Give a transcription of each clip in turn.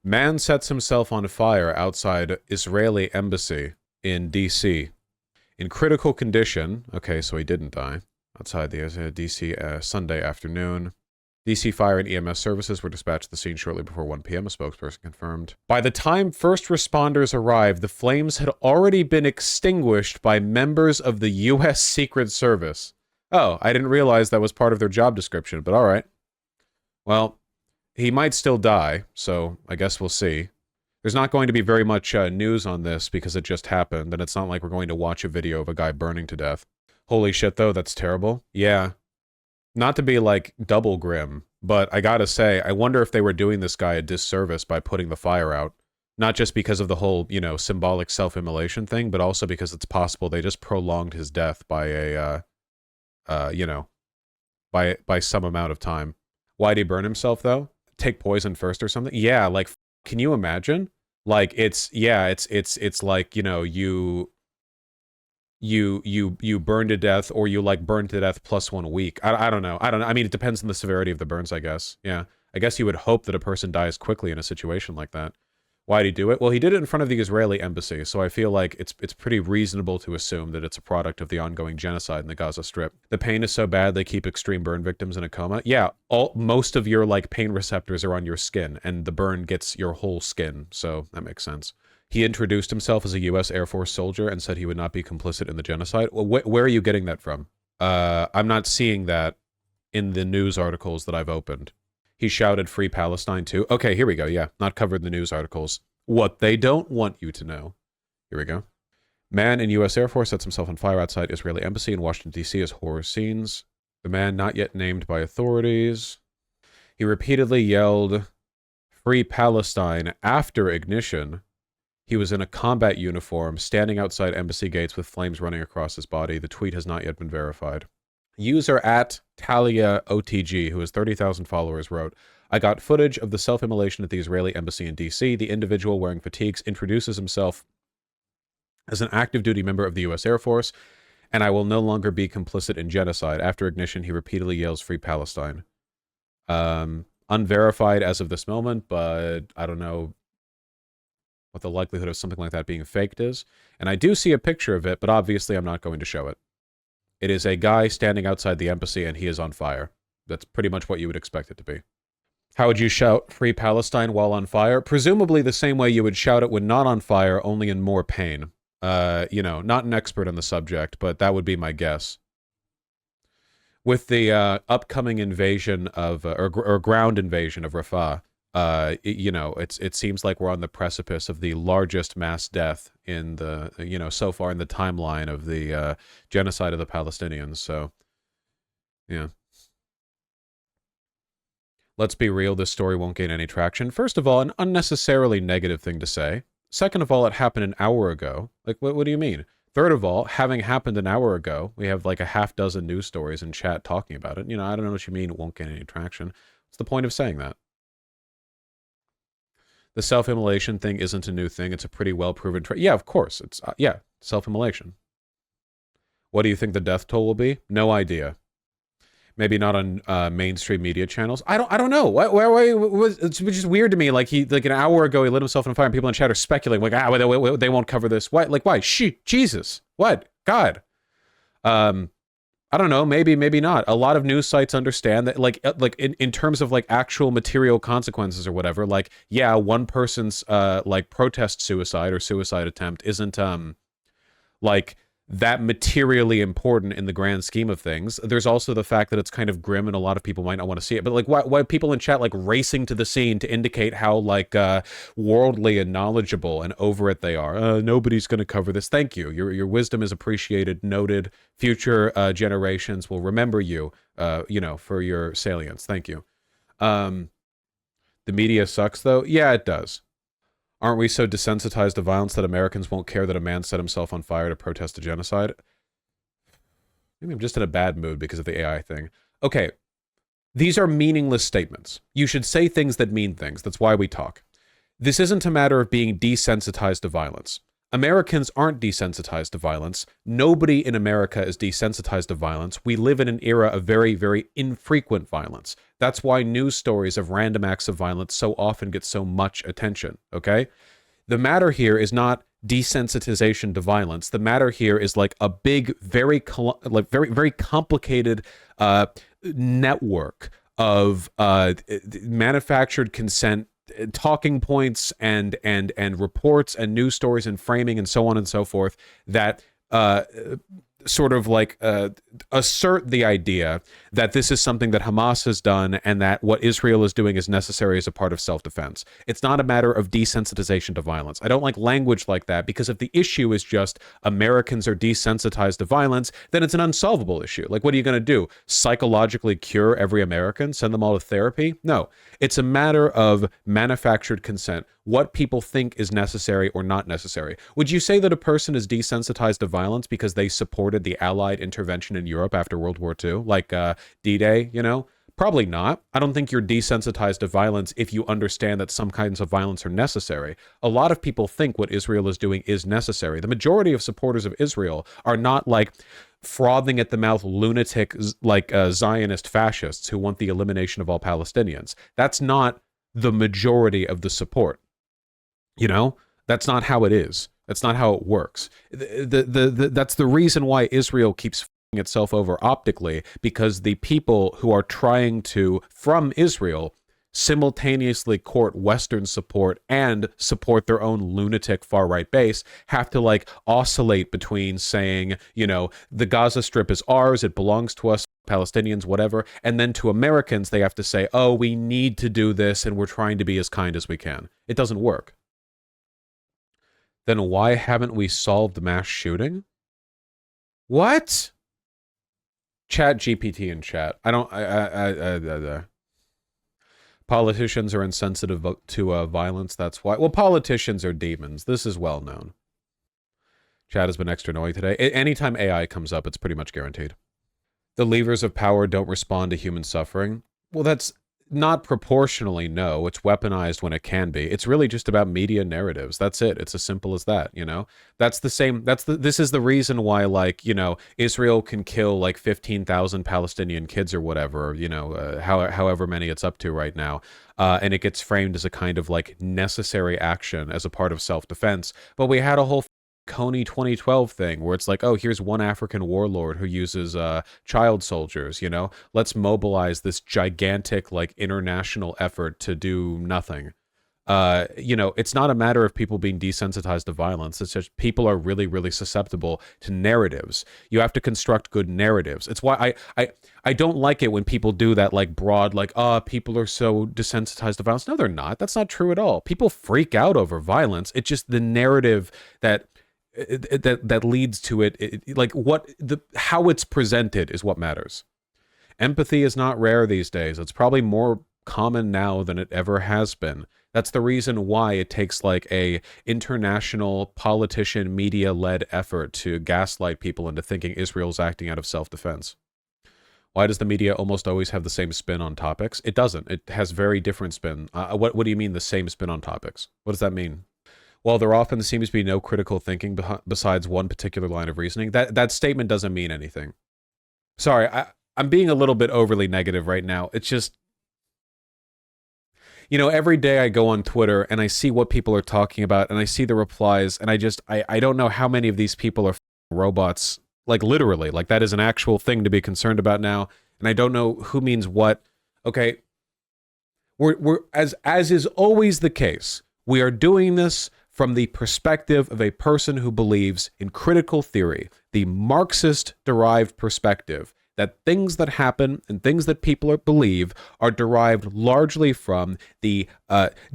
Man sets himself on fire outside Israeli embassy in D.C. in critical condition. Okay, so he didn't die. Outside the D.C. Sunday afternoon. D.C. fire and EMS services were dispatched to the scene shortly before 1 p.m., a spokesperson confirmed. By the time first responders arrived, the flames had already been extinguished by members of the U.S. Secret Service. Oh, I didn't realize that was part of their job description, but all right. Well, he might still die, so I guess we'll see. There's not going to be very much news on this because it just happened, and it's not like we're going to watch a video of a guy burning to death. Holy shit, though, that's terrible. Yeah. Not to be, like, double grim, but I gotta say, I wonder if they were doing this guy a disservice by putting the fire out. Not just because of the whole, you know, symbolic self-immolation thing, but also because it's possible they just prolonged his death by a, you know, by some amount of time. Why'd he burn himself, though? Take poison first or something? Yeah, like, can you imagine? Like, it's like, you know, you burn to death, or you like burn to death plus 1 week. I don't know. I mean, it depends on the severity of the burns, I guess. Yeah. I guess you would hope that a person dies quickly in a situation like that. Why'd he do it? Well, he did it in front of the Israeli embassy, so I feel like it's pretty reasonable to assume that it's a product of the ongoing genocide in the Gaza Strip. The pain is so bad they keep extreme burn victims in a coma. Yeah, most of your like pain receptors are on your skin, and the burn gets your whole skin, so that makes sense. He introduced himself as a U.S. Air Force soldier and said he would not be complicit in the genocide. Well, where are you getting that from? I'm not seeing that in the news articles that I've opened. He shouted Free Palestine too. Okay, here we go. Yeah, not covered in the news articles. What they don't want you to know. Here we go. Man in U.S. Air Force sets himself on fire outside Israeli embassy in Washington, D.C. as horror scenes. The man not yet named by authorities. He repeatedly yelled Free Palestine after ignition. He was in a combat uniform, standing outside embassy gates with flames running across his body. The tweet has not yet been verified. User at Talia OTG, who has 30,000 followers, wrote, I got footage of the self-immolation at the Israeli embassy in D.C. The individual wearing fatigues introduces himself as an active duty member of the U.S. Air Force, and I will no longer be complicit in genocide. After ignition, he repeatedly yells Free Palestine. Unverified as of this moment, but I don't know what the likelihood of something like that being faked is. And I do see a picture of it, but obviously I'm not going to show it. It is a guy standing outside the embassy, and he is on fire. That's pretty much what you would expect it to be. How would you shout Free Palestine while on fire? Presumably the same way you would shout it when not on fire, only in more pain. You know, not an expert on the subject, but that would be my guess. With the upcoming invasion of, or ground invasion of Rafah, you know, it seems like we're on the precipice of the largest mass death in the, you know, so far in the timeline of the genocide of the Palestinians. So, yeah. Let's be real, this story won't gain any traction. First of all, an unnecessarily negative thing to say. Second of all, it happened an hour ago. Like, what do you mean? Third of all, having happened an hour ago, we have like a half dozen news stories in chat talking about it. You know, I don't know what you mean it won't gain any traction. What's the point of saying that? The self-immolation thing isn't a new thing. It's a pretty well-proven trend. Yeah, of course. It's, yeah, self-immolation. What do you think the death toll will be? No idea. Maybe not on mainstream media channels. I don't know. It's just weird to me. Like an hour ago, he lit himself on fire, and people in chat are speculating, like, they won't cover this. Why? Like, why? Jesus. What? God. I don't know. Maybe not. A lot of news sites understand that, like in terms of like actual material consequences or whatever. Like, yeah, one person's like protest suicide or suicide attempt isn't like that materially important in the grand scheme of things. There's also the fact that it's kind of grim and a lot of people might not want to see it. But like, why people in chat like racing to the scene to indicate how like worldly and knowledgeable and over it they are? Nobody's going to cover this. Thank you. Your wisdom is appreciated, noted. Future generations will remember you, you know, for your salience. Thank you. The media sucks though. Yeah, it does. Aren't we so desensitized to violence that Americans won't care that a man set himself on fire to protest a genocide? Maybe I'm just in a bad mood because of the AI thing. Okay, these are meaningless statements. You should say things that mean things. That's why we talk. This isn't a matter of being desensitized to violence. Americans aren't desensitized to violence. Nobody in America is desensitized to violence. We live in an era of very, very infrequent violence. That's why news stories of random acts of violence so often get so much attention, okay? The matter here is not desensitization to violence. The matter here is like a big, very complicated network of manufactured consent, talking points and reports and news stories and framing and so on and so forth that sort of like assert the idea that this is something that Hamas has done and that what Israel is doing is necessary as a part of self-defense. It's not a matter of desensitization to violence. I don't like language like that, because if the issue is just Americans are desensitized to violence, then it's an unsolvable issue. Like, what are you going to do? Psychologically cure every American? Send them all to therapy? No. It's a matter of manufactured consent. What people think is necessary or not necessary. Would you say that a person is desensitized to violence because they supported the Allied intervention in Europe after World War II, like D-Day, you know? Probably not. I don't think you're desensitized to violence if you understand that some kinds of violence are necessary. A lot of people think what Israel is doing is necessary. The majority of supporters of Israel are not like frothing at the mouth lunatic like Zionist fascists who want the elimination of all Palestinians. That's not the majority of the support. You know, that's not how it is. That's not how it works. That's the reason why Israel keeps f***ing itself over optically, because the people who are trying to, from Israel, simultaneously court Western support and support their own lunatic far-right base have to like oscillate between saying, you know, the Gaza Strip is ours, it belongs to us, Palestinians, whatever, and then to Americans they have to say, oh, we need to do this and we're trying to be as kind as we can. It doesn't work. Then why haven't we solved mass shooting? What? Chat GPT in chat. Politicians are insensitive to violence. That's why. Well, politicians are demons. This is well known. Chat has been extra annoying today. Anytime AI comes up, it's pretty much guaranteed. The levers of power don't respond to human suffering. Well, that's not proportionally, no. It's weaponized when it can be. It's really just about media narratives. That's it. It's as simple as that, you know? That's the same, this is the reason why, like, you know, Israel can kill like 15,000 Palestinian kids or whatever, you know, however many it's up to right now. And it gets framed as a kind of like necessary action as a part of self-defense. But we had a whole Coney 2012 thing where it's like, oh, here's one African warlord who uses child soldiers, you know, let's mobilize this gigantic like international effort to do nothing. You know, it's not a matter of people being desensitized to violence. It's just people are really, really susceptible to narratives. You have to construct good narratives. It's why I don't like it when people do that like broad, like, oh, people are so desensitized to violence. No, they're not. That's not true at all. People freak out over violence. It's just the narrative that leads to it, like how it's presented is what matters. Empathy is not rare these days. It's probably more common now than it ever has been. That's the reason why it takes like a international politician media-led effort to gaslight people into thinking Israel's acting out of self-defense. Why does the media almost always have the same spin on topics? It doesn't. It has very different spin. What do you mean the same spin on topics? What does that mean? Well, there often seems to be no critical thinking besides one particular line of reasoning. That statement doesn't mean anything. Sorry, I'm being a little bit overly negative right now. It's just, you know, every day I go on Twitter and I see what people are talking about and I see the replies and I don't know how many of these people are robots, like literally, like that is an actual thing to be concerned about now. And I don't know who means what. Okay, we're as is always the case, we are doing this from the perspective of a person who believes in critical theory, the Marxist-derived perspective, that things that happen and things that people believe are derived largely from the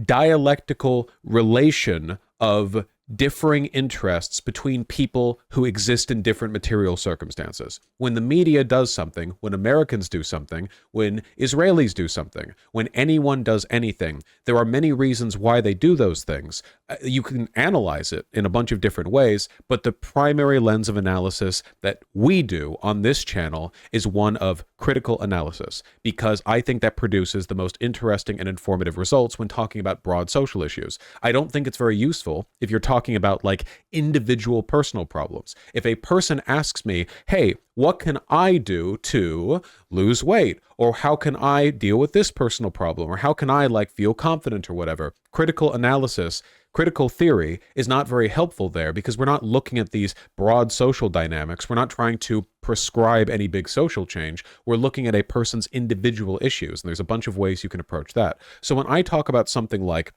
dialectical relation of differing interests between people who exist in different material circumstances. When the media does something, when Americans do something, when Israelis do something, when anyone does anything, there are many reasons why they do those things. You can analyze it in a bunch of different ways, but the primary lens of analysis that we do on this channel is one of critical analysis, because I think that produces the most interesting and informative results when talking about broad social issues. I don't think it's very useful if you're talking talking about like individual personal problems. If a person asks me, hey, what can I do to lose weight? Or how can I deal with this personal problem? Or how can I like feel confident or whatever? Critical analysis, critical theory is not very helpful there because we're not looking at these broad social dynamics. We're not trying to prescribe any big social change. We're looking at a person's individual issues. And there's a bunch of ways you can approach that. So when I talk about something like,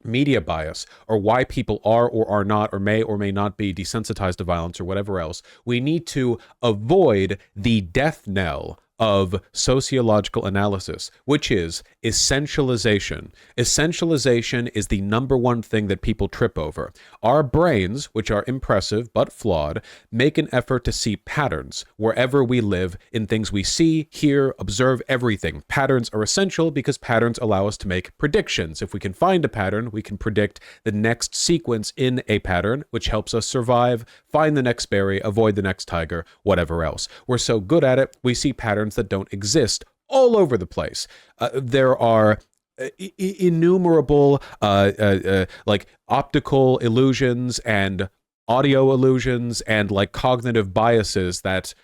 media bias, or why people are or are not or may not be desensitized to violence or whatever else, we need to avoid the death knell of sociological analysis, which is essentialization. Essentialization is the number one thing that people trip over. Our brains, which are impressive but flawed, make an effort to see patterns wherever we live in things we see, hear, observe, everything. Patterns are essential because patterns allow us to make predictions. If we can find a pattern, we can predict the next sequence in a pattern, which helps us survive, find the next berry, avoid the next tiger, whatever else. We're so good at it, we see patterns that don't exist all over the place. There are innumerable like optical illusions and audio illusions and like cognitive biases that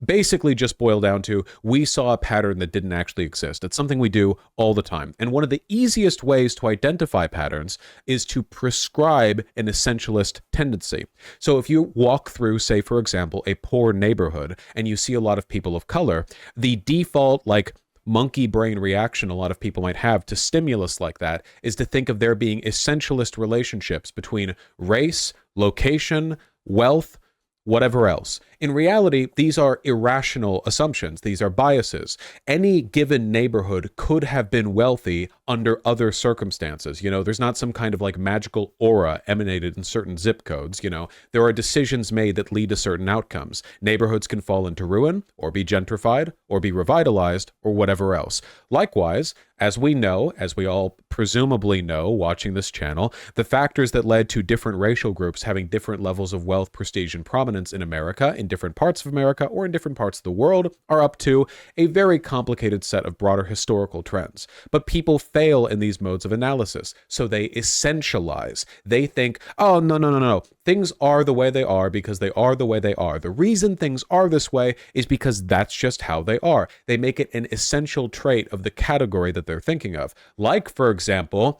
basically just boil down to we saw a pattern that didn't actually exist. It's something we do all the time. And one of the easiest ways to identify patterns is to prescribe an essentialist tendency. So if you walk through, say, for example, a poor neighborhood and you see a lot of people of color, the default, like, monkey brain reaction a lot of people might have to stimulus like that is to think of there being essentialist relationships between race, location, wealth, whatever else. In reality, these are irrational assumptions. These are biases. Any given neighborhood could have been wealthy under other circumstances. There's not some kind of like magical aura emanated in certain zip codes. There are decisions made that lead to certain outcomes. Neighborhoods can fall into ruin or be gentrified or be revitalized or whatever else. Likewise, as we know, as we all presumably know watching this channel, the factors that led to different racial groups having different levels of wealth, prestige, and prominence in America, in different parts of America, or in different parts of the world, are up to a very complicated set of broader historical trends. But people fail in these modes of analysis, so they essentialize. They think, oh, no. Things are the way they are because they are the way they are. The reason things are this way is because that's just how they are. They make it an essential trait of the category that they're thinking of. Like, for example,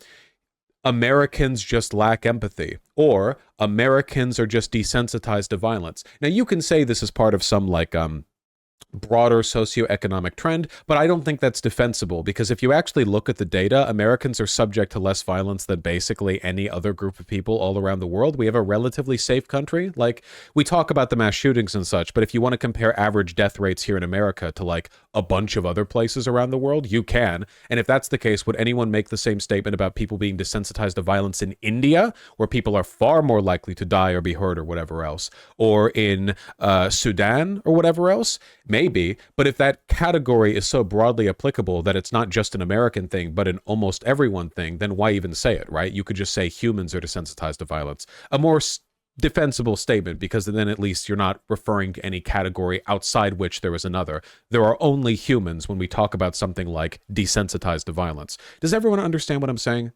Americans just lack empathy, or Americans are just desensitized to violence. Now, you can say this is part of some like broader socioeconomic trend, but I don't think that's defensible because if you actually look at the data, Americans are subject to less violence than basically any other group of people all around the world. We have a relatively safe country. Like, we talk about the mass shootings and such, but if you want to compare average death rates here in America to like a bunch of other places around the world, you can. And if that's the case, would anyone make the same statement about people being desensitized to violence in India, where people are far more likely to die or be hurt or whatever else, or in Sudan or whatever else? Maybe, but if that category is so broadly applicable that it's not just an American thing, but an almost everyone thing, then why even say it, right? You could just say humans are desensitized to violence. A more defensible statement, because then at least you're not referring to any category outside which there is another. There are only humans when we talk about something like desensitized to violence. Does everyone understand what I'm saying?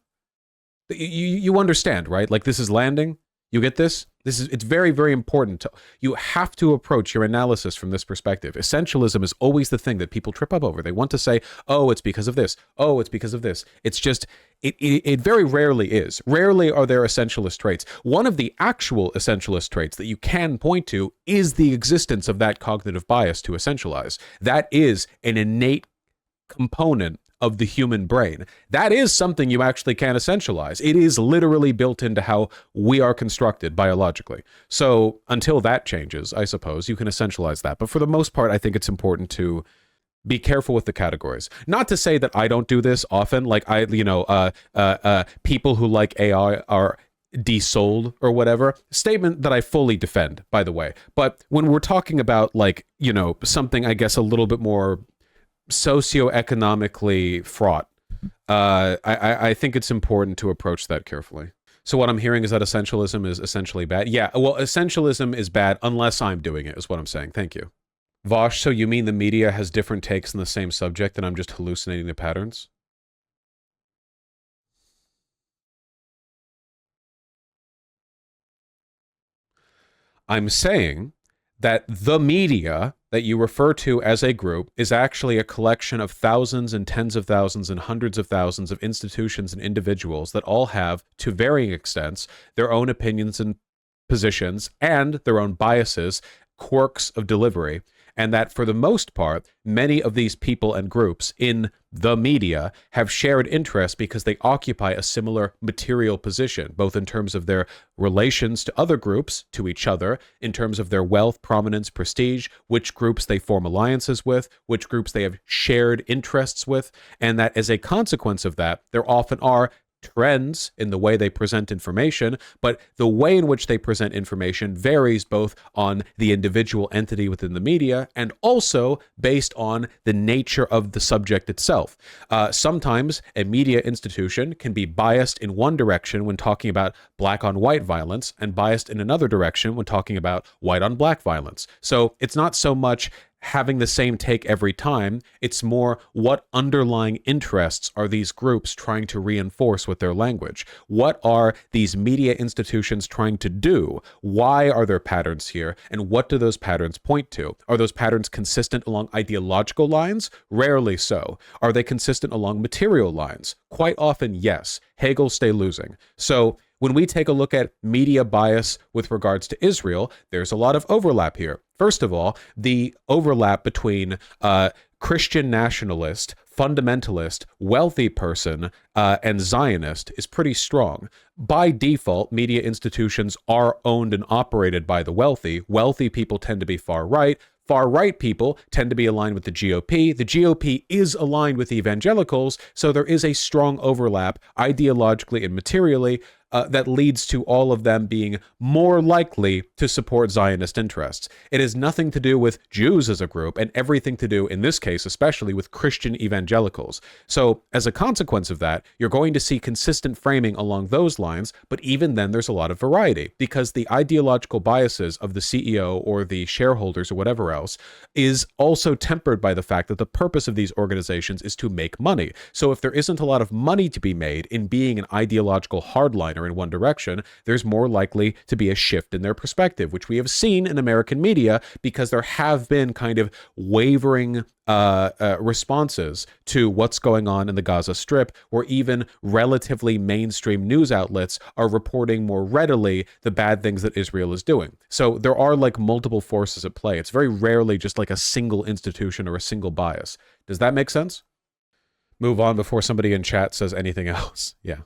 You understand, right? Like, this is landing. You get this? It's very, very important. You have to approach your analysis from this perspective. Essentialism is always the thing that people trip up over. They want to say, oh, it's because of this. Oh, it's because of this. It's just, it very rarely is. Rarely are there essentialist traits. One of the actual essentialist traits that you can point to is the existence of that cognitive bias to essentialize. That is an innate component of the human brain. That is something you actually can essentialize. It is literally built into how we are constructed biologically. So until that changes, I suppose, you can essentialize that. But for the most part, I think it's important to be careful with the categories. Not to say that I don't do this often. Like, people who like AI are desold or whatever. Statement that I fully defend, by the way. But when we're talking about, like, something, I guess, a little bit more socioeconomically fraught, I think it's important to approach that carefully. So what I'm hearing is that essentialism is essentially bad. Yeah, well, essentialism is bad unless I'm doing it, is what I'm saying. Thank you. Vaush, so you mean the media has different takes on the same subject and I'm just hallucinating the patterns? I'm saying that the media that you refer to as a group is actually a collection of thousands and tens of thousands and hundreds of thousands of institutions and individuals that all have, to varying extents, their own opinions and positions and their own biases, quirks of delivery, and that for the most part, many of these people and groups in the media have shared interests because they occupy a similar material position, both in terms of their relations to other groups, to each other, in terms of their wealth, prominence, prestige, which groups they form alliances with, which groups they have shared interests with, and that as a consequence of that, there often are trends in the way they present information, but the way in which they present information varies both on the individual entity within the media and also based on the nature of the subject itself. Sometimes a media institution can be biased in one direction when talking about black on white violence and biased in another direction when talking about white on black violence. So it's not so much having the same take every time. It's more what underlying interests are these groups trying to reinforce with their language? What are these media institutions trying to do? Why are there patterns here? And what do those patterns point to? Are those patterns consistent along ideological lines? Rarely so. Are they consistent along material lines? Quite often, yes. Hegel stay losing. So when we take a look at media bias with regards to Israel, there's a lot of overlap here. First of all, the overlap between Christian nationalist, fundamentalist, wealthy person, and Zionist is pretty strong. By default, media institutions are owned and operated by the wealthy. Wealthy people tend to be far right. Far-right people tend to be aligned with the GOP. The GOP is aligned with evangelicals, so there is a strong overlap ideologically and materially that leads to all of them being more likely to support Zionist interests. It has nothing to do with Jews as a group and everything to do, in this case, especially with Christian evangelicals. So as a consequence of that, you're going to see consistent framing along those lines, but even then there's a lot of variety because the ideological biases of the CEO or the shareholders or whatever else is also tempered by the fact that the purpose of these organizations is to make money. So if there isn't a lot of money to be made in being an ideological hardliner in one direction, there's more likely to be a shift in their perspective, which we have seen in American media because there have been kind of wavering responses to what's going on in the Gaza Strip, where even relatively mainstream news outlets are reporting more readily the bad things that Israel is doing. So there are like multiple forces at play. It's very rarely just like a single institution or a single bias. Does that make sense? Move on before somebody in chat says anything else. Yeah.